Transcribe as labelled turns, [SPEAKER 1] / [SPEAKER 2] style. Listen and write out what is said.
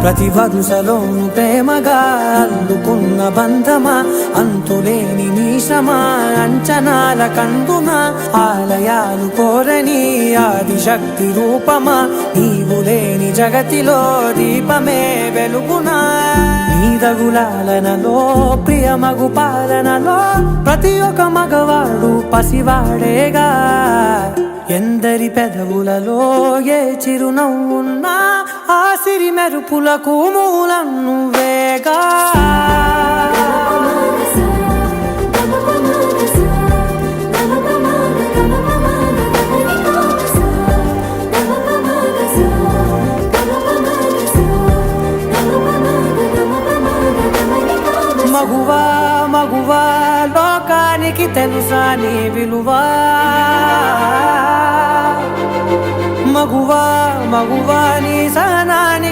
[SPEAKER 1] ప్రతి వరుసలోను ప్రేమగా అల్లుకున్న బంధమా, అంతులేని నీ శ్రమ అంచనాల కందున, ఆలయాలు కోరని ఆదిశక్తి రూపమా, నీవు లేని జగతిలో దీపమే వెలుగునా. నీదగులాలనలో ప్రియమగు పాలనలో ప్రతి ఒక్క మగవాడు పసివాడేగా. ఎందరి పెదవులలో ఏ చిరునవ్వున్నా ఆ సిరి మెరుపులకు మూలం నువ్వేగా. మగువా మగువా లోకానికి తెలుసా నీ విలువా, మగువా మగువా నీ సహనానికి